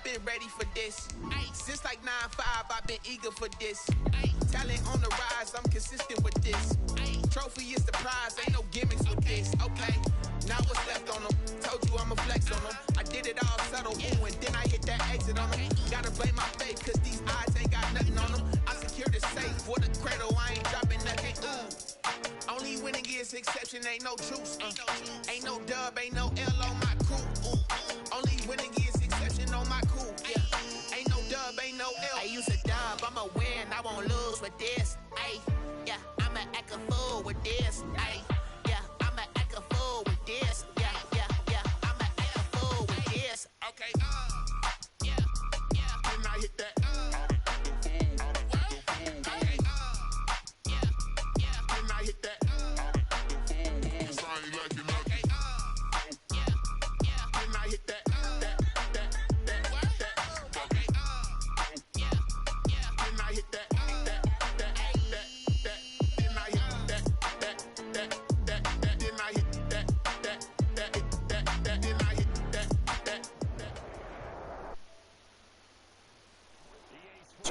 been ready for this. Since like 9-5, I've been eager for this. Talent on the rise, I'm consistent with this. Trophy is the prize, ain't no gimmicks with this. Okay, now what's left on them? Told you I'ma flex on them. I did it all subtle, ooh, and then I hit that exit on them. Gotta blame my faith, cause these odds ain't got nothing on them. I secure the safe for the cradle, I ain't dropping nothing, ooh. Only winning is exception, ain't no truce. Ain't no dub, ain't no L on my crew. Ooh. Only winning is exception on my crew. Yeah. Ain't no dub, ain't no L. I use a dub, I'ma win, I won't lose with this. Ay, yeah, I'ma act a fool with this. Ay, yeah, I'ma act a fool with this. Yeah, yeah, yeah, I'ma act a fool with this. Okay, yeah, yeah. Then I hit that.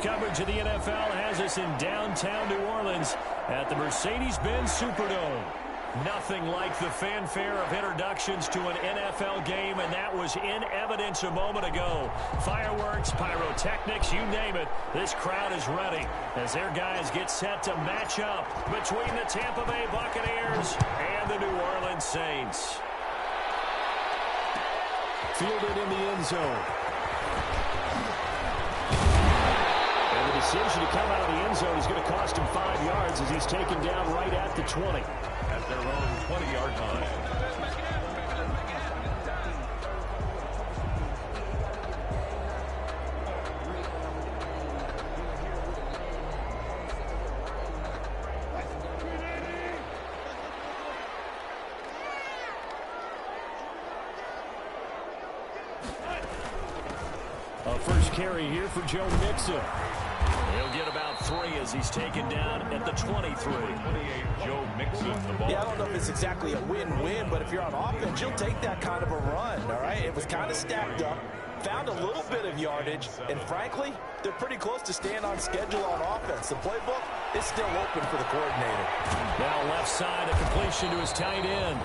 Coverage of the NFL has us in downtown New Orleans at the Mercedes-Benz Superdome. Nothing like the fanfare of introductions to an NFL game, and that was in evidence a moment ago. Fireworks, pyrotechnics, you name it. This crowd is ready as their guys get set to match up between the Tampa Bay Buccaneers and the New Orleans Saints. Fielded in the end zone. Decision to come out of the end zone is going to cost him 5 yards as he's taken down right at the 20. At their own 20-yard line. A first carry here for Joe Mixon. He'll get about 3 as he's taken down at the 23. 28, Joe Mixon, the ball. Yeah, I don't know if it's exactly a win-win, but if you're on offense, you'll take that kind of a run, all right? It was kind of stacked up, found a little bit of yardage, and frankly, they're pretty close to staying on schedule on offense. The playbook is still open for the coordinator. Now left side, a completion to his tight end.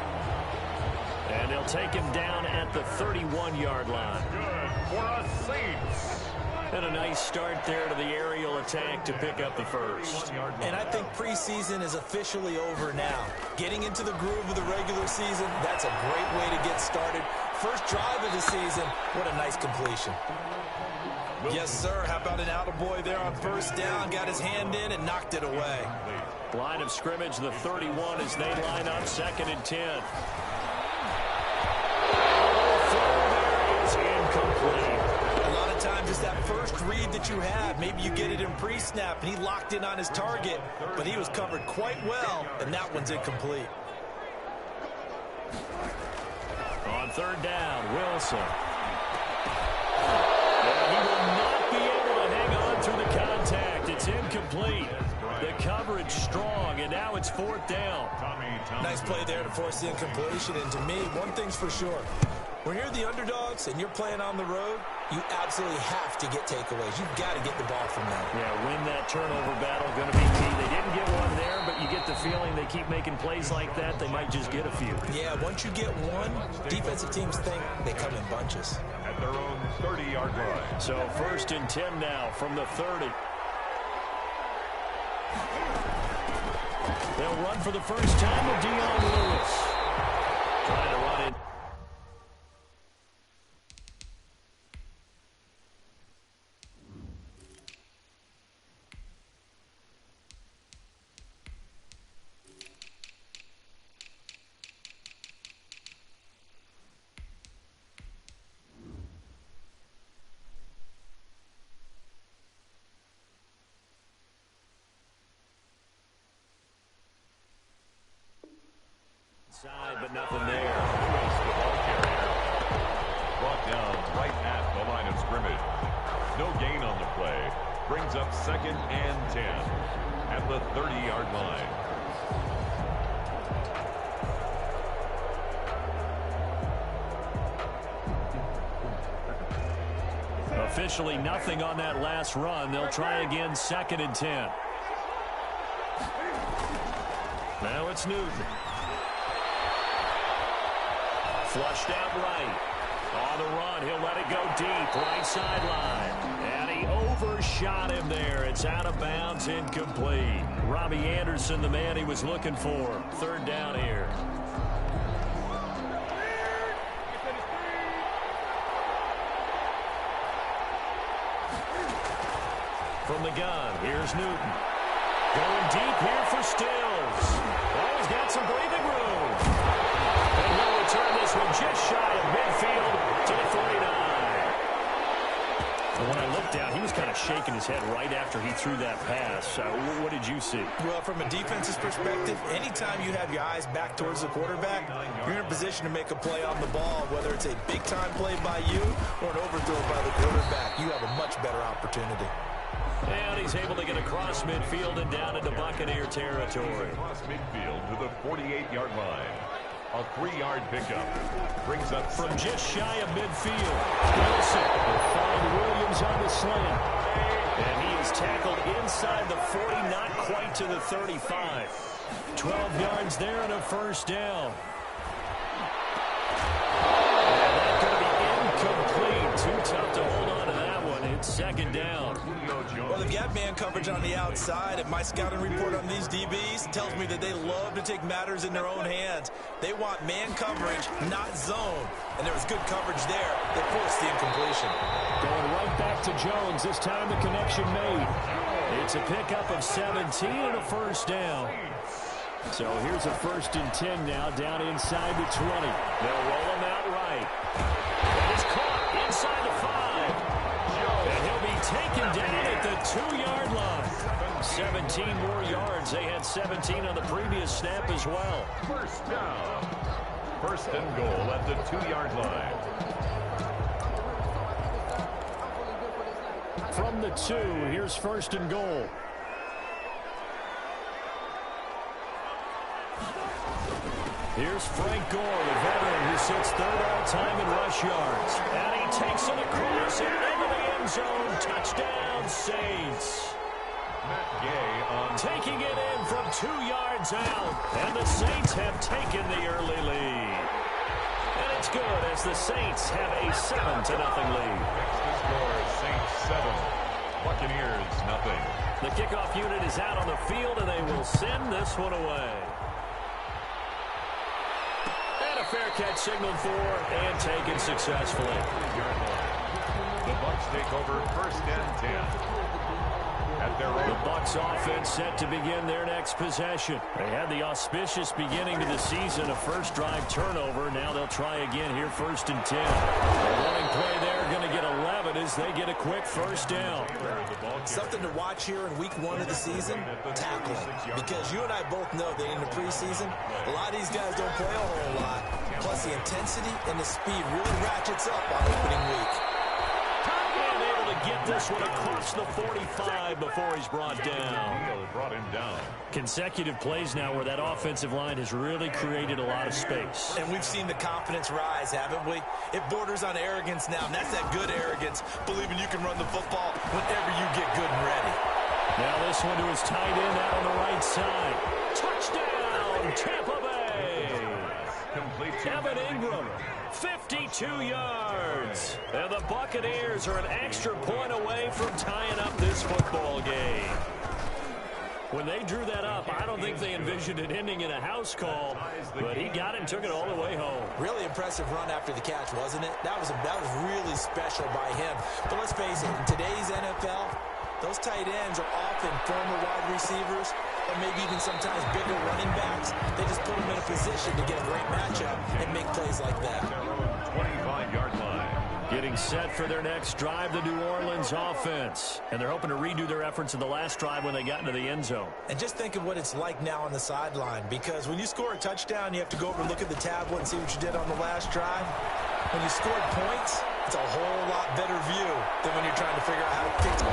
And they'll take him down at the 31-yard line. Good for us Saints. And a nice start there to the aerial attack to pick up the first. And I think preseason is officially over now. Getting into the groove of the regular season, that's a great way to get started. First drive of the season, what a nice completion. Yes, sir. How about an attaboy there on first down? Got his hand in and knocked it away. Line of scrimmage, the 31 as they line up 2nd and 10. Incomplete. A lot of times it's that first read that you have. Maybe you get it in pre-snap, and he locked in on his target, but he was covered quite well, and that one's incomplete. On 3rd down, Wilson. And he will not be able to hang on through the contact. It's incomplete. The coverage strong, and now it's 4th down. Nice play there to force the incompletion, and to me, one thing's for sure. When you're the underdogs and you're playing on the road, you absolutely have to get takeaways. You've got to get the ball from them. Yeah, win that turnover battle, going to be key. They didn't get one there, but you get the feeling they keep making plays like that, they might just get a few. Yeah, once you get one, defensive teams think they come in bunches. At their own 30-yard line. So 1st and 10 now from the 30. They'll run for the first time with Dion Lewis. Trying to run it. Side, but nothing there. Lewis, the ball carrier, brought down right at the line of scrimmage. No gain on the play. Brings up 2nd and 10 at the 30-yard line. A officially nothing on that last run. They'll try again, 2nd and 10. Now it's Newton. Flushed out right. On the run, he'll let it go deep, right sideline. And he overshot him there. It's out of bounds, incomplete. Robbie Anderson, the man he was looking for. 3rd down here. From the gun, here's Newton. Going deep here for Stills. Oh, he's got some breathing room. And he'll return this one just shy of midfield to the 49. And when I looked down, he was kind of shaking his head right after he threw that pass. What did you see? Well, from a defense's perspective, anytime you have your eyes back towards the quarterback, you're in a position to make a play on the ball, whether it's a big-time play by you or an overthrow by the quarterback. You have a much better opportunity. And he's able to get across midfield and down into Buccaneer territory. Across midfield to the 48-yard line. A 3-yard pickup. Brings up from just shy of midfield. Wilson will find Williams on the slant. And he is tackled inside the 40, not quite to the 35. 12 yards there and a 1st down. And that's going to be incomplete. Too tough to hold on to that one. It's 2nd down. Well, they've got man coverage on the outside, and my scouting report on these DBs tells me that they love to take matters in their own hands. They want man coverage, not zone. And there was good coverage there that forced the incompletion. Going right back to Jones. This time the connection made. It's a pickup of 17 and a 1st down. So here's a 1st and 10 now, down inside the 20. They'll roll him out right. And it's caught inside the 5. And he'll be taken down at the 2-yard line. 17 more yards. They had 17 on the previous snap as well. 1st down. 1st and goal at the 2-yard line. From the 2, here's 1st and goal. Here's Frank Gore, the veteran who sits 3rd all-time in rush yards. And he takes it across and into the end zone. Touchdown, Saints. Matt Gay on taking it in from 2 yards out. And the Saints have taken the early lead. And it's good as the Saints have a 7-0 lead. Next to score, Saints 7. Buccaneers nothing. The kickoff unit is out on the field, and they will send this one away. And a fair catch signaled for and taken successfully. The Bucs take over 1st and 10. At their own. The Bucs offense set to begin their next possession. They had the auspicious beginning to the season, a first drive turnover. Now they'll try again here, 1st and 10. The running play there going to get 11 as they get a quick 1st down. Something to watch here in week 1 of the season, tackling. Because you and I both know that in the preseason, a lot of these guys don't play a whole lot. Plus the intensity and the speed really ratchets up on opening week. Get this one across the 45 before he's brought down. Brought him down. Consecutive plays now where that offensive line has really created a lot of space. And we've seen the confidence rise, haven't we? It borders on arrogance now, and that's that good arrogance, believing you can run the football whenever you get good and ready. Now this one to his tight end out on the right side. Touchdown, Tampa Bay. Complete. Evan Ingram, 52 yards. And the Buccaneers are an extra point away from tying up this football game. When they drew that up, I don't think they envisioned it ending in a house call, but he got it and took it all the way home. Really impressive run after the catch, wasn't it? That was really special by him. But let's face it, in today's NFL, those tight ends are often former wide receivers or maybe even sometimes bigger running backs. They just put them in a position to get a great matchup and make plays like that. 25-yard line. Getting set for their next drive, the New Orleans offense. And they're hoping to redo their efforts in the last drive when they got into the end zone. And just think of what it's like now on the sideline, because when you score a touchdown, you have to go over and look at the tablet and see what you did on the last drive. When you scored points, it's a whole lot better view than when you're trying to figure out how to fix it.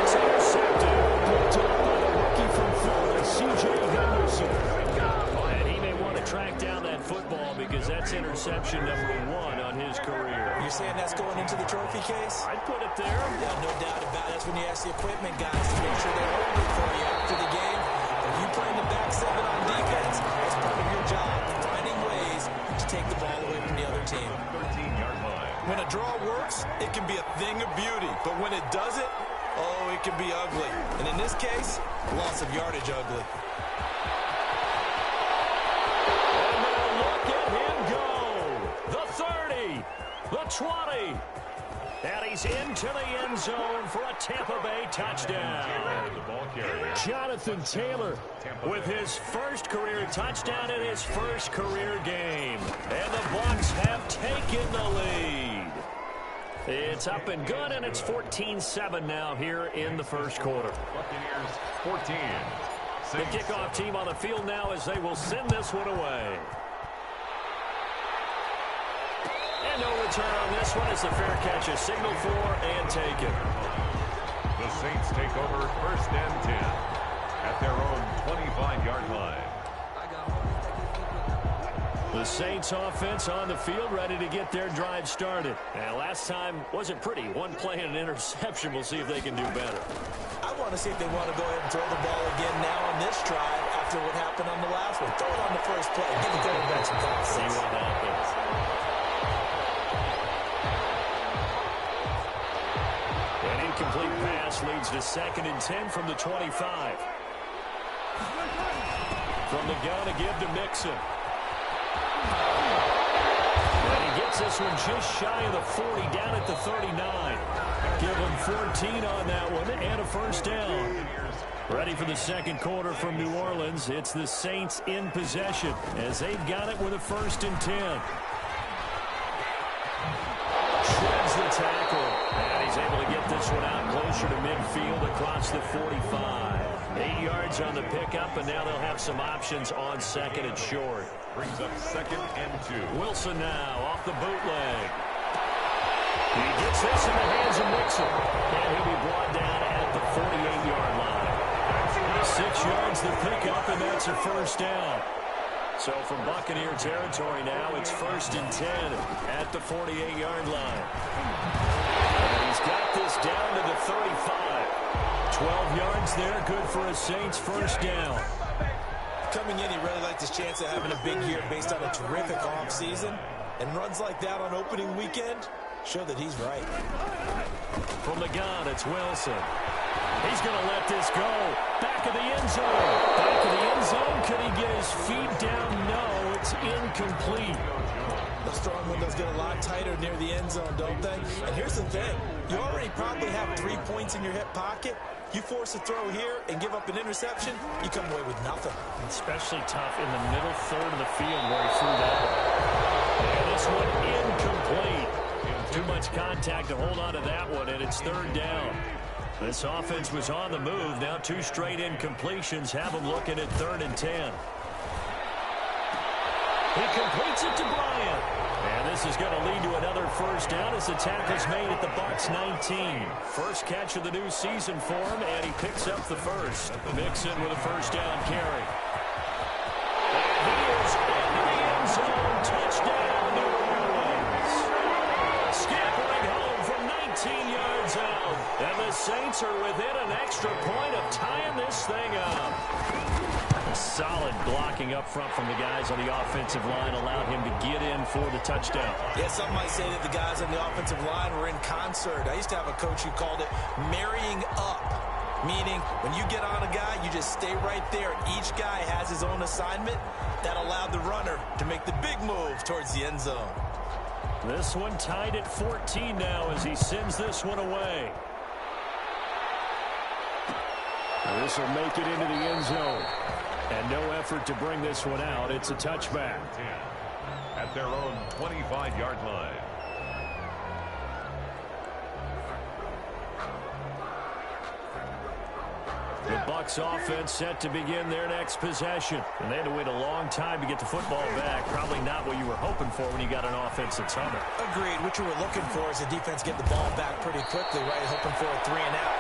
It's intercepted. Picked up by the rookie from Florida, C.J. Henderson. And he may want to track down that football because because that's interception number 1 on his career. You're saying that's going into the trophy case? I'd put it there. Yeah, no doubt about it. That's when you ask the equipment guys to make sure they hold it for you after the game. If you play in the back 7 on defense, that's part of your job, finding ways to take the ball away from the other team. 13-yard line. When a draw works, it can be a thing of beauty. But when it doesn't, oh, it can be ugly. And in this case, loss of yardage ugly. And now look at him go. The 30, the 20. And he's into the end zone for a Tampa Bay touchdown. The ball carrier. Jonathan Taylor with his first career touchdown in his first career game. And the Bucs have taken the lead. It's up and good, and it's 14-7 now here in the first quarter. Buccaneers 14. The kickoff team on the field now as they will send this one away. And no return on this one as the fair catch is signaled for and taken. The Saints take over 1st and 10 at their own 25-yard line. The Saints offense on the field ready to get their drive started. And last time wasn't pretty. One play and an interception. We'll see if they can do better. I want to see if they want to go ahead and throw the ball again now on this drive after what happened on the last one. Throw it on the first play. Give the quarterback some confidence. See what happens. An incomplete pass leads to 2nd and 10 from the 25. From the gun to give to Mixon. And he gets this one just shy of the 40, down at the 39. Give him 14 on that one and a first down. Ready for the second quarter from New Orleans. It's the Saints in possession as they've got it with a 1st and 10. Shreds the tackle. And he's able to get this one out closer to midfield across the 45. 8 yards on the pickup, and now they'll have some options on 2nd and short. Brings up 2nd and 2. Wilson now off the bootleg. He gets this in the hands of Mixon. And he'll be brought down at the 48-yard line. 6 yards the pickup, and that's a first down. So from Buccaneer territory now, it's 1st and 10 at the 48-yard line. And he's got this down to the 35. 12 yards there, good for a Saints first down. Coming in, he really liked his chance of having a big year based on a terrific offseason. And runs like that on opening weekend show that he's right. From the gun, it's Wilson. He's going to let this go. Back of the end zone. Back of the end zone. Could he get his feet down? No, it's incomplete. Those throwing windows get a lot tighter near the end zone, don't they? And here's the thing. You already probably have 3 points in your hip pocket. You force a throw here and give up an interception, you come away with nothing. Especially tough in the middle third of the field where he threw that one. And this one incomplete. Too much contact to hold on to that one, and it's 3rd down. This offense was on the move. Now 2 straight incompletions have them looking at 3rd and 10. He completes it to Bryant. And this is going to lead to another first down as the tackle's made at the Bucs 19. First catch of the new season for him, and he picks up the first. Mixon with a first down carry. And he is into the end zone. Touchdown, New Orleans. Scampering home from 19 yards out. And the Saints are within an extra point of tying this thing up. Solid blocking up front from the guys on the offensive line allowed him to get in for the touchdown. Yeah, some might say that the guys on the offensive line were in concert. I used to have a coach who called it marrying up, meaning when you get on a guy, you just stay right there. Each guy has his own assignment. That allowed the runner to make the big move towards the end zone. This one tied at 14 now as he sends this one away. This will make it into the end zone. And no effort to bring this one out. It's a touchback. 10 at their own 25-yard line. The Bucs offense set to begin their next possession. And they had to wait a long time to get the football back. Probably not what you were hoping for when you got an offense that's humming. Agreed. What you were looking for is the defense get the ball back pretty quickly, right? Hoping for a 3 and out.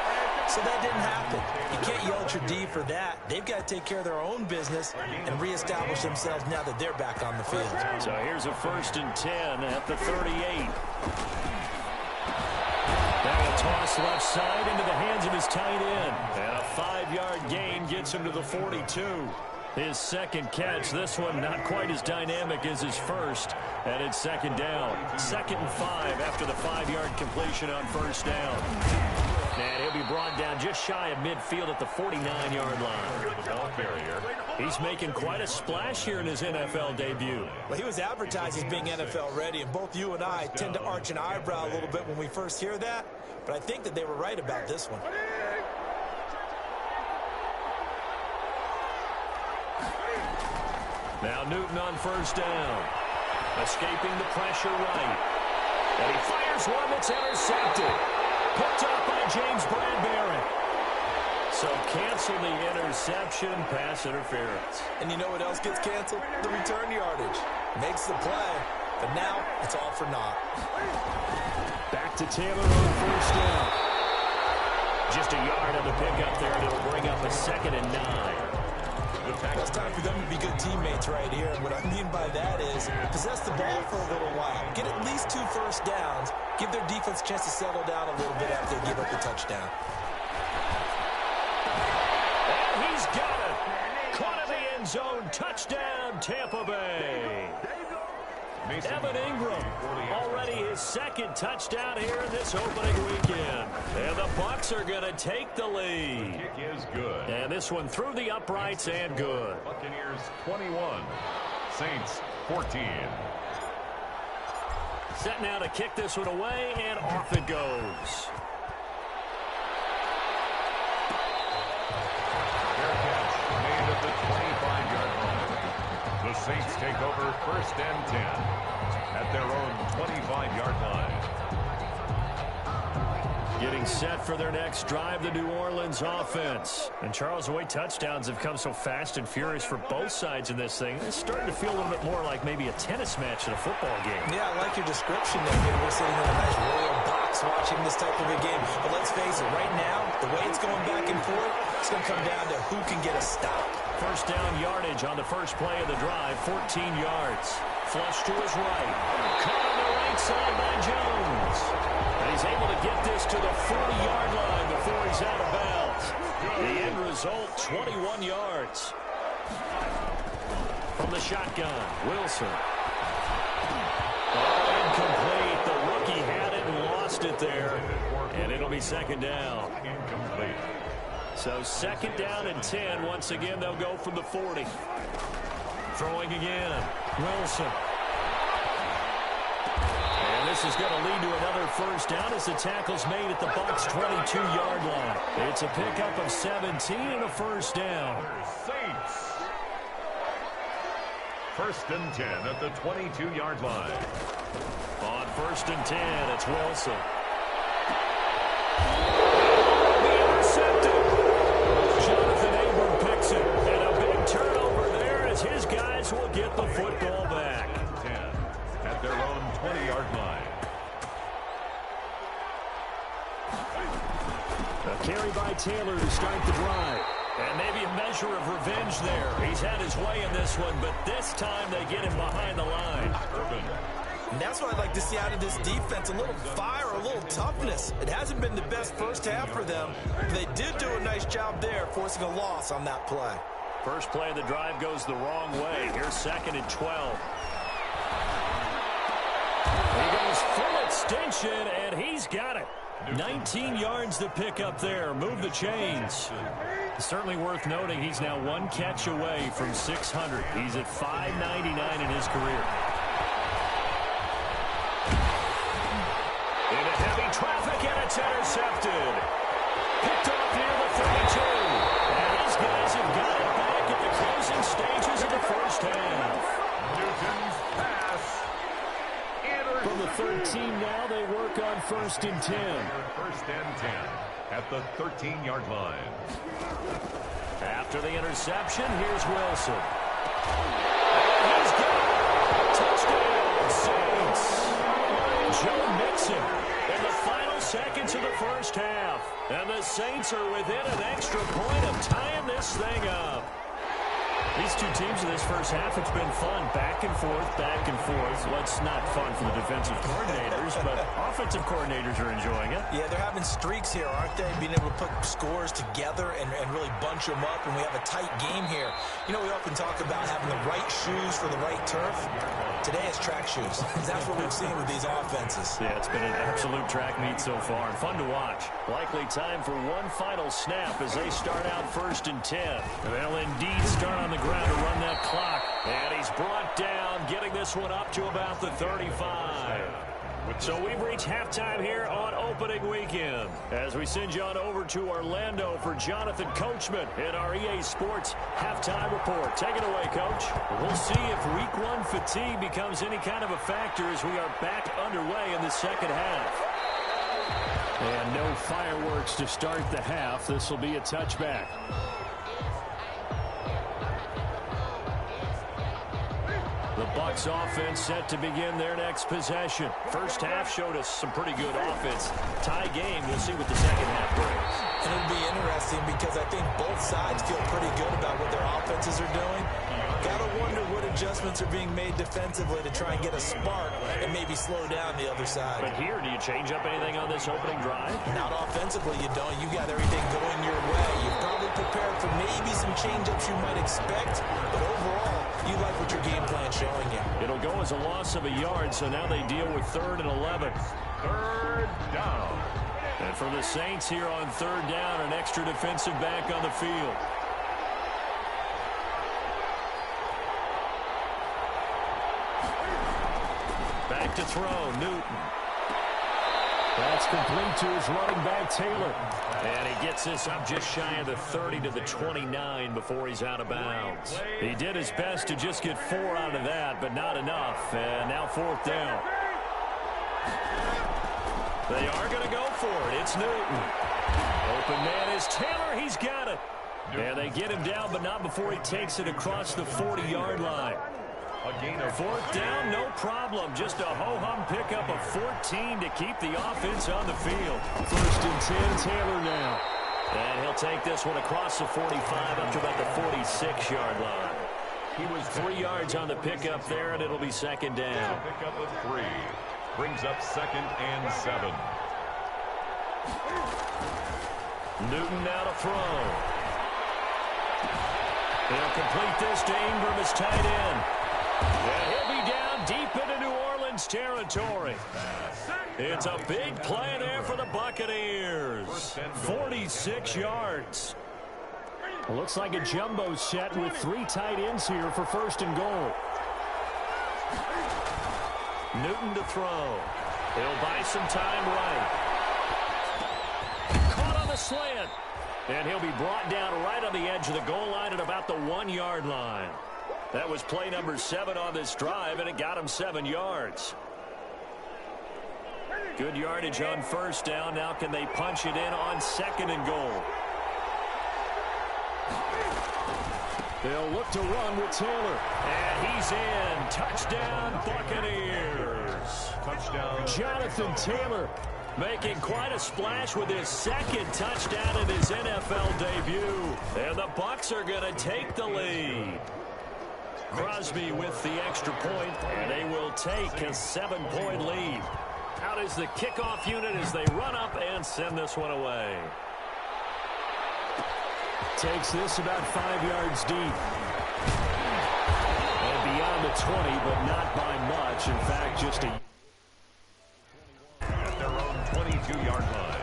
So that didn't happen. You can't yell at your D for that. They've got to take care of their own business and reestablish themselves now that they're back on the field. So here's a 1st and 10 at the 38. Now a toss left side into the hands of his tight end. And a 5-yard gain gets him to the 42. His second catch, this one not quite as dynamic as his first, and it's 2nd down. 2nd and 5 after the 5-yard completion on 1st down. And he'll be brought down just shy of midfield at the 49-yard line. The ball carrier. He's making quite a splash here in his NFL debut. Well, he was advertised as being NFL ready, and both you and I tend to arch an eyebrow a little bit when we first hear that, but I think that they were right about this one. Now Newton on 1st down. Escaping the pressure right. And he fires one that's intercepted. Picked up by James Bradbury. So cancel the interception, pass interference. And you know what else gets canceled? The return yardage. Makes the play, but now it's all for naught. Back to Taylor on 1st down. Just a yard on the pickup there, and it'll bring up a 2nd and 9. It's time for them to be good teammates right here. And what I mean by that is possess the ball for a little while. Get at least 2 first downs. Give their defense a chance to settle down a little bit after they give up the touchdown. And he's got it. Caught in the end zone. Touchdown, Tampa Bay. Evan Ingram, already his 2nd touchdown here in this opening weekend. And the Bucs are going to take the lead. The kick is good. And this one through the uprights and good. Buccaneers 21, Saints 14. Set now to kick this one away, and off it goes. Fair catch made at the 25-yard line. The Saints take over 1st and 10 at their own 25-yard line. Getting set for their next drive, the New Orleans offense. And Charles, the way touchdowns have come so fast and furious for both sides in this thing, it's starting to feel a little bit more like maybe a tennis match in a football game. Yeah, I like your description there. Maybe we're sitting in a nice royal box watching this type of a game. But let's face it, right now, the way it's going back and forth, it's going to come down to who can get a stop. 1st down yardage on the first play of the drive, 14 yards. Flush to his right. Caught on the right side by Jones. And he's able to get this to the 40-yard line before he's out of bounds. The end result, 21 yards. From the shotgun, Wilson. Oh, incomplete. The rookie had it and lost it there. And it'll be 2nd down. Incomplete. So 2nd down and 10. Once again, they'll go from the 40. Throwing again. Wilson. And this is going to lead to another 1st down as the tackle's made at the Bucs' 22-yard line. It's a pickup of 17 and a 1st down. Saints. 1st and 10 at the 22-yard line. On 1st and 10, it's Wilson. Jonathan Abram picks it, and a big turnover there as his guys will get the football back. 10 at their own 20-yard line. A carry by Taylor to start the drive. And maybe a measure of revenge there. He's had his way in this one, but this time they get him behind the line. Urban. And that's what I'd like to see out of this defense, a little fire, a little toughness. It hasn't been the best first half for them, but they did do a nice job there, forcing a loss on that play. First play of the drive goes the wrong way. Here's 2nd and 12. He goes full extension, and he's got it. 19 yards to pick up there. Move the chains. Certainly worth noting he's now 1 catch away from 600. He's at 599 in his career. Into heavy traffic, and it's intercepted. Picked off near the 32. And his guys have got it back at the closing stages of the first half. Newton's pass. From the 13 now, they work on 1st and 10. 1st and 10 at the 13-yard line. After the interception, here's Wilson. And he's got it. Touchdown, Saints. Joe Mixon in the final seconds of the first half. And the the Saints are within an extra point of tying this thing up. These two teams in this first half, it's been fun. Back and forth, back and forth. Well, it's not fun for the defensive coordinators, but offensive coordinators are enjoying it. Yeah, they're having streaks here, aren't they? Being able to put scores together and really bunch them up, and we have a tight game here. You know, we often talk about having the right shoes for the right turf. Today it's track shoes. That's what we've seen with these offenses. Yeah, it's been an absolute track meet so far, and fun to watch. Likely time for one final snap as they start out 1st and 10. They'll indeed start on the ground to run that clock. And he's brought down, getting this one up to about the 35. So we've reached halftime here on opening weekend as we send you on over to Orlando for Jonathan Coachman in our EA Sports halftime report. Take it away, Coach. We'll see if week 1 fatigue becomes any kind of a factor as we are back underway in the second half. And no fireworks to start the half. This will be a touchback. The Bucs offense set to begin their next possession. First half showed us some pretty good offense. Tie game, we'll see what the second half brings. And it'll be interesting because I think both sides feel pretty good about what their offenses are doing. Gotta wonder what adjustments are being made defensively to try and get a spark and maybe slow down the other side. But here, do you change up anything on this opening drive? Not offensively, you don't. You got everything going your way. You've probably prepared for maybe some change-ups you might expect, but overall, you like what your game plan's showing you. It'll go as a loss of a yard, so now they deal with 3rd and 11. 3rd down. And for the Saints here on 3rd down, an extra defensive back on the field. Back to throw, Newton. That's complete to his running back, Taylor. And he gets this up just shy of the 30 to the 29 before he's out of bounds. He did his best to just get 4 out of that, but not enough. And now 4th down. They are going to go for it. It's Newton. Open man is Taylor. He's got it. And they get him down, but not before he takes it across the 40-yard line. A gain of 4th down, no problem. Just a ho-hum pickup of 14 to keep the offense on the field. 1st and 10, Taylor now. And he'll take this one across the 45 up to about the 46-yard line. He was 3 yards on the pickup there, and it'll be 2nd down. Pickup of 3. Brings up 2nd and 7. Newton now to throw. He'll complete this to Ingram as tight end. And he'll be down deep into New Orleans territory. It's a big play there for the Buccaneers. 46 yards. It looks like a jumbo set with 3 tight ends here for 1st and goal. Newton to throw. He'll buy some time right. Caught on the slant. And he'll be brought down right on the edge of the goal line at about the 1-yard line. That was play number 7 on this drive, and it got him 7 yards. Good yardage on 1st down. Now can they punch it in on 2nd and goal? They'll look to run with Taylor. And he's in. Touchdown, Buccaneers. Touchdown. Jonathan Taylor making quite a splash with his 2nd touchdown in his NFL debut. And the Bucs are going to take the lead. Crosby with the extra point, and they will take a 7-point lead. Out is the kickoff unit as they run up and send this one away. Takes this about 5 yards deep. And beyond the 20, but not by much. In fact, just a... At their own 22-yard line.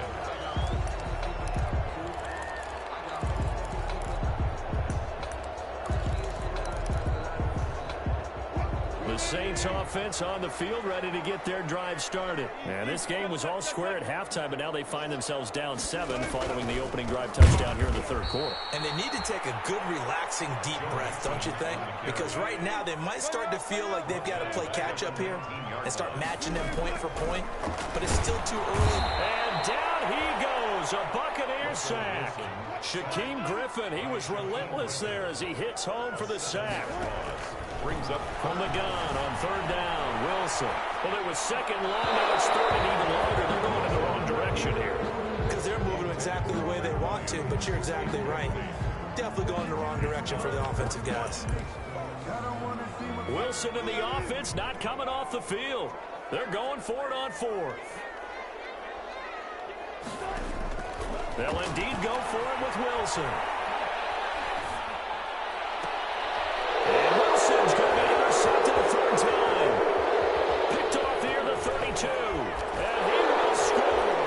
The Saints offense on the field ready to get their drive started. And this game was all square at halftime, but now they find themselves down 7 following the opening drive touchdown here in the 3rd quarter. And they need to take a good, relaxing, deep breath, don't you think? Because right now they might start to feel like they've got to play catch-up here and start matching them point for point, but it's still too early. And down he goes, a Buccaneer sack. Shaquem Griffin, he was relentless there as he hits home for the sack. Brings up from the gun on 3rd down, Wilson. Well, it was 2nd long, now it's 3rd and even longer. They're going in the wrong direction here. Because they're moving exactly the way they want to, but you're exactly right. Definitely going in the wrong direction for the offensive guys. Wilson and the offense not coming off the field. They're going for it on fourth. They'll indeed go for it with Wilson. And Wilson's going to be intercepted a third time. Picked off here the 32. And he will score.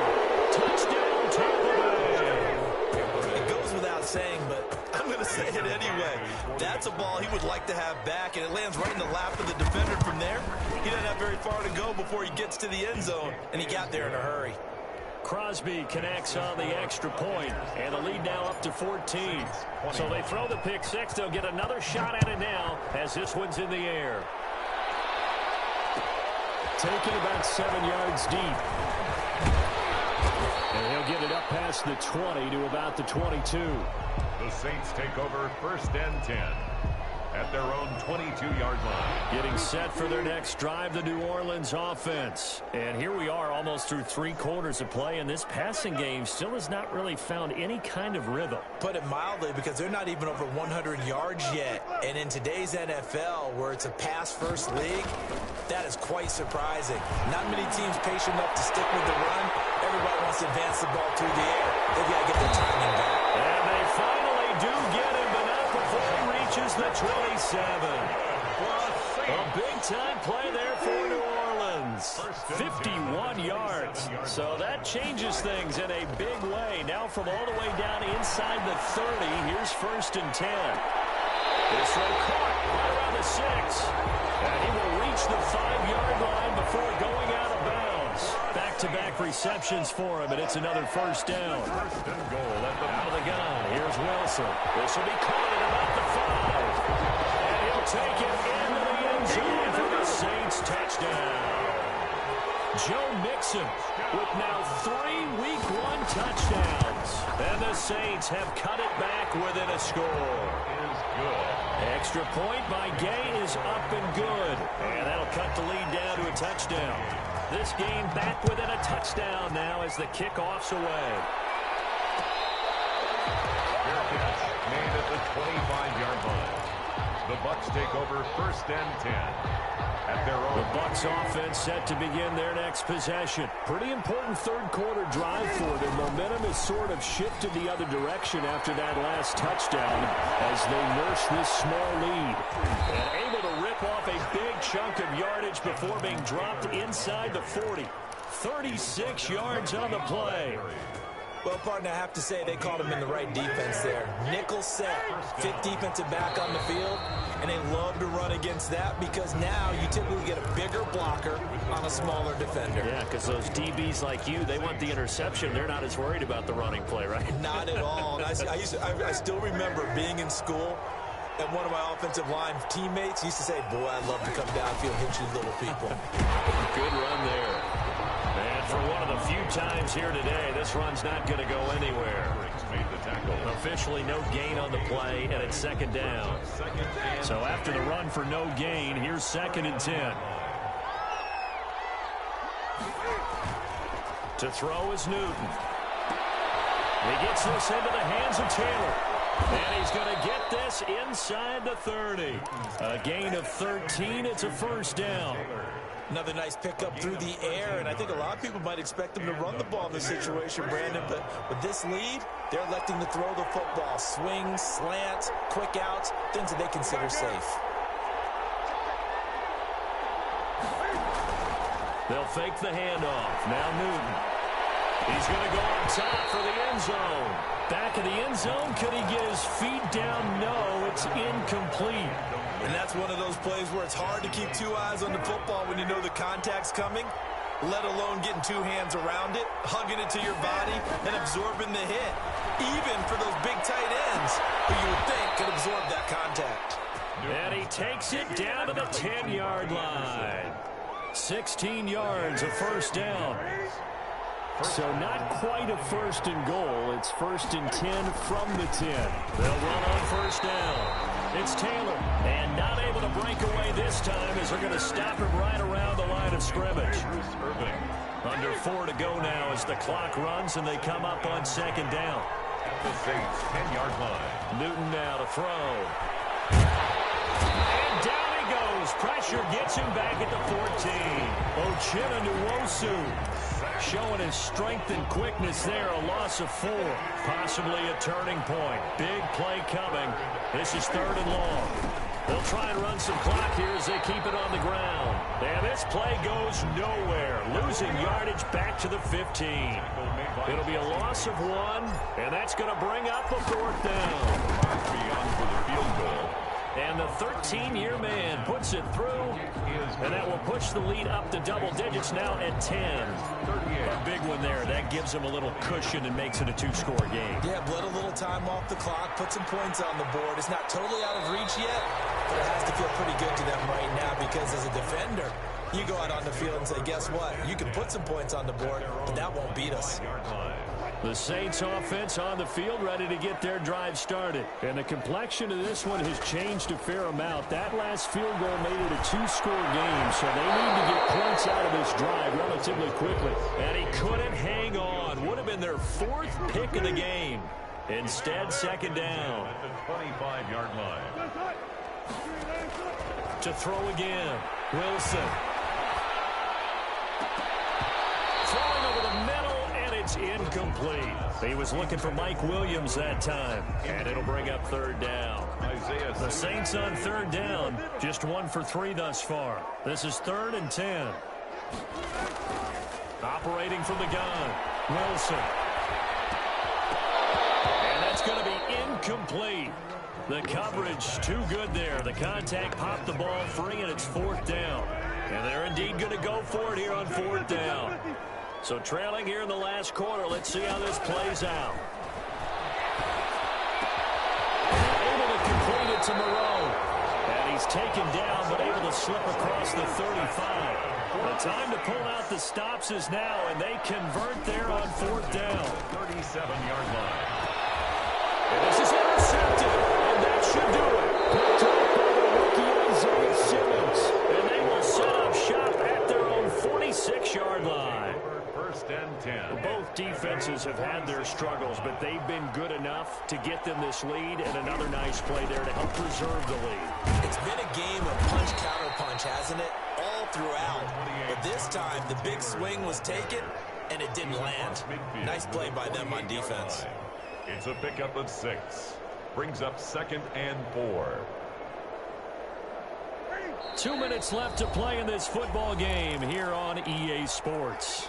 Touchdown, Tampa Bay. It goes without saying, but I'm going to say it anyway. That's a ball he would like to have back, and it lands right in the lap of the defender from there. He doesn't have very far to go before he gets to the end zone, and he got there in a hurry. Crosby connects on the extra point, and the lead now up to 14. So they throw the pick six. They'll get another shot at it now as this one's in the air. Taken about 7 yards deep. And he'll get it up past the 20 to about the 22. The Saints take over 1st and 10 at their own 22-yard line. Getting set for their next drive, the New Orleans offense. And here we are almost through 3 quarters of play, and this passing game still has not really found any kind of rhythm. Put it mildly, because they're not even over 100 yards yet. And in today's NFL, where it's a pass-first league, that is quite surprising. Not many teams patient enough to stick with the run. Everybody wants to advance the ball through the air. They've got to get their timing back. And they finally do get him, but not before he reaches the 27. A big-time play there for New Orleans. 51 yards. So that changes things in a big way. Now from all the way down inside the 30, here's 1st and 10. This throw caught right around the 6. And he will reach the 5-yard line before going out of bounds. Back-to-back receptions for him, and it's another 1st down. 1st and goal at the Out of the gun. Here's Wilson. This will be caught at about the 5. And he'll take it into the end zone for the Saints touchdown. Joe Mixon with now 3 Week 1 touchdowns. And the Saints have cut it back within a score. is good. Extra point by Gay is up and good. And that'll cut the lead down to a touchdown. This game back within a touchdown now as the kickoff's away. Fair catch made at the 25-yard line. The Bucs take over 1st and 10 at their own. The Bucs offense set to begin their next possession. Pretty important third-quarter drive for them. Momentum has sort of shifted the other direction after that last touchdown as they nurse this small lead. And able to rip off a big chunk of yardage before being dropped inside the 40. 36 yards on the play. Well, partner, I have to say they called him in the right defense there. Nickel set, 5th defensive back on the field, and they love to run against that because now you typically get a bigger blocker on a smaller defender. Yeah, because those DBs like you, they want the interception. They're not as worried about the running play, right? Not at all. And I still remember being in school, and one of my offensive line teammates used to say, boy, I'd love to come downfield and hit you little people. Good run there. And for one of the few times here today, this run's not going to go anywhere. Made the tackle. Officially no gain on the play, and it's 2nd down. So after the run for no gain, here's 2nd and 10. To throw is Newton. He gets this into the hands of Taylor. And he's going to get this inside the 30. A gain of 13. It's a 1st down. Another nice pickup through the air, and I think a lot of people might expect them to run the ball in this situation, Brandon, but with this lead, they're electing to throw the football. Swings, slants, quick outs, things that they consider safe. They'll fake the handoff. Now Newton. He's going to go on top for the end zone. Back of the end zone. Could he get his feet down? No, it's incomplete. And that's one of those plays where it's hard to keep 2 eyes on the football when you know the contact's coming, let alone getting 2 hands around it, hugging it to your body, and absorbing the hit. Even for those big tight ends who you would think could absorb that contact. And he takes it down to the 10-yard line. 16 yards, a 1st down. So not quite a 1st and goal. It's 1st and 10 from the 10. They'll run on 1st down. It's Taylor, and not able to break away this time as they're going to stop him right around the line of scrimmage. Bruce Irvin Under 4 to go now as the clock runs and they come up on second down. At the Saints' 10-yard line. Newton now to throw. And down he goes. Pressure gets him back at the 14. Uchenna Nwosu showing his strength and quickness there. A loss of 4. Possibly a turning point. Big play coming. This is 3rd and long. They'll try and run some clock here as they keep it on the ground. And this play goes nowhere. Losing yardage back to the 15. It'll be a loss of 1, and that's going to bring up a 4th down. Beyond for the field goal. And the 13-year man puts it through, and that will push the lead up to double digits now at 10. A big one there. That gives them a little cushion and makes it a 2-score game. Yeah, bled a little time off the clock, put some points on the board. It's not totally out of reach yet, but it has to feel pretty good to them right now because as a defender, you go out on the field and say, guess what? You can put some points on the board, but that won't beat us. The Saints offense on the field ready to get their drive started. And the complexion of this one has changed a fair amount. That last field goal made it a 2-score game, so they need to get points out of this drive relatively quickly. And he couldn't hang on. Would have been their 4th pick of the game. Instead, 2nd down. At the 25-yard line. To throw again. Wilson. Throwing over the middle, and it's incomplete. He was looking for Mike Williams that time, and it'll bring up 3rd down. The Saints on 3rd down, just 1 for 3 thus far. This is 3rd and 10. Operating from the gun, Wilson. And that's going to be incomplete. The coverage too good there. The contact popped the ball free, and it's 4th down. And they're indeed going to go for it here on 4th down. So trailing here in the last quarter. Let's see how this plays out. Able to complete it to Moreau. And he's taken down, but able to slip across the 35. The time to pull out the stops is now, and they convert there on 4th down. 37-yard line. And this is intercepted, and that should do it. Picked up by the rookie Isaiah Simmons. And they will set up shop at their own 46-yard line. 1st and 10. Both defenses have had their struggles, but they've been good enough to get them this lead, and another nice play there to help preserve the lead. It's been a game of punch-counter-punch, hasn't it? All throughout. But this time, the big swing was taken, and it didn't land. Nice play by them on defense. It's a pickup of 6. Brings up 2nd and 4. 2 minutes left to play in this football game here on EA Sports.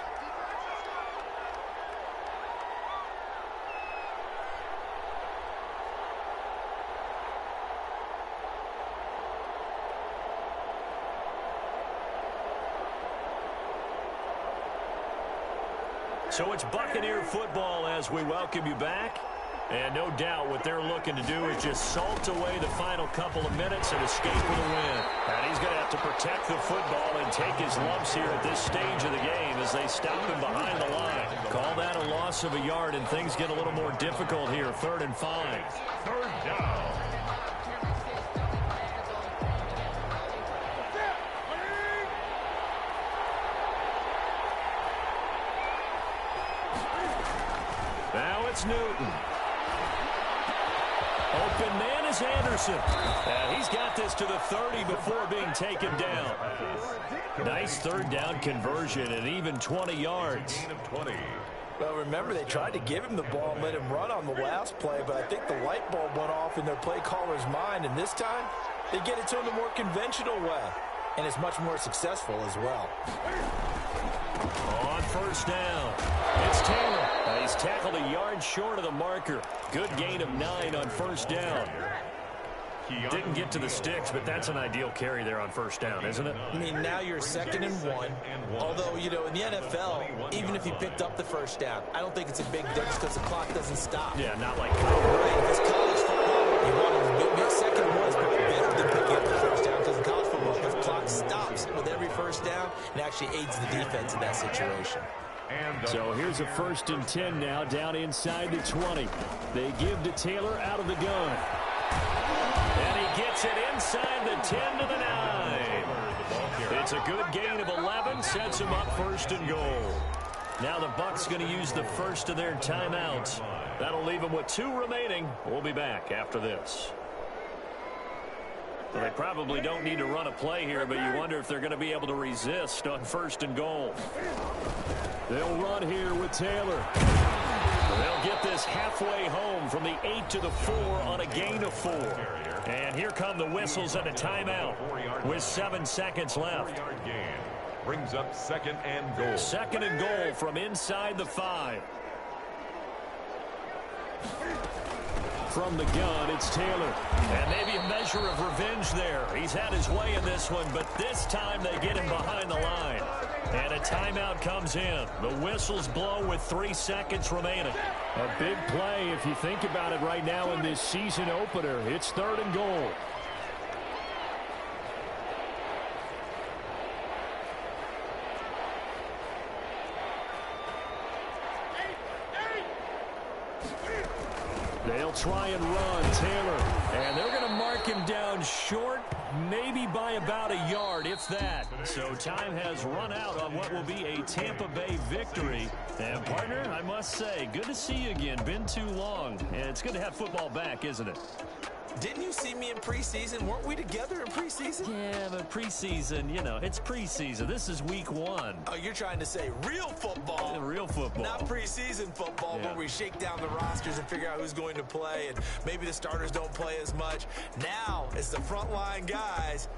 So it's Buccaneer football as we welcome you back. And no doubt what they're looking to do is just salt away the final couple of minutes and escape with a win. And he's going to have to protect the football and take his lumps here at this stage of the game as they stop him behind the line. Call that a loss of a yard, and things get a little more difficult here. 3rd and 5. 3rd down. Now it's Newton. Open man is Anderson. And he's got this to the 30 before being taken down. Nice 3rd down conversion and even 20 yards. Well, remember, they tried to give him the ball and let him run on the last play, but I think the light bulb went off in their play caller's mind, and this time they get it to him the more conventional way, and it's much more successful as well. On 1st down, it's Taylor. He's tackled a yard short of the marker. Good gain of 9 on 1st down. Didn't get to the sticks, but that's an ideal carry there on 1st down, isn't it? I mean, now you're 2nd and 1. Although, you know, in the NFL, even if he picked up the 1st down, I don't think it's a big difference because the clock doesn't stop. Yeah, not like college. Right, if it's college football, you want to be 2nd and 1 is probably better than picking up the 1st down because in college football, the clock stops with every 1st down and actually aids the defense in that situation. So here's a 1st and 10 now down inside the 20. They give to Taylor out of the gun. And he gets it inside the 10 to the 9. It's a good gain of 11, sets him up first and goal. Now the Bucs going to use the first of their timeouts. That'll leave them with 2 remaining. We'll be back after this. Well, they probably don't need to run a play here, but you wonder if they're going to be able to resist on first and goal. They'll run here with Taylor. They'll get this halfway home from the 8 to the 4 on a gain of 4. And here come the whistles and a timeout with 7 seconds left. Brings up second and goal. Second and goal from inside the 5. From the gun, it's Taylor. And maybe a measure of revenge there. He's had his way in this one, but this time they get him behind the line. And a timeout comes in. The whistles blow with 3 seconds remaining. A big play if you think about it right now in this season opener. It's third and goal. They'll try and run Taylor. And they're going to mark him down short, maybe by about a yard, if that. So time has run out on what will be a Tampa Bay victory. And, partner, I must say, good to see you again. Been too long. And it's good to have football back, isn't it? Didn't you see me in preseason? Weren't we together in preseason? Yeah, but preseason, you know, it's preseason. This is week 1. Oh, you're trying to say real football. Real football. Not preseason football where we shake down the rosters and figure out who's going to play, and maybe the starters don't play as much. Now it's the frontline guys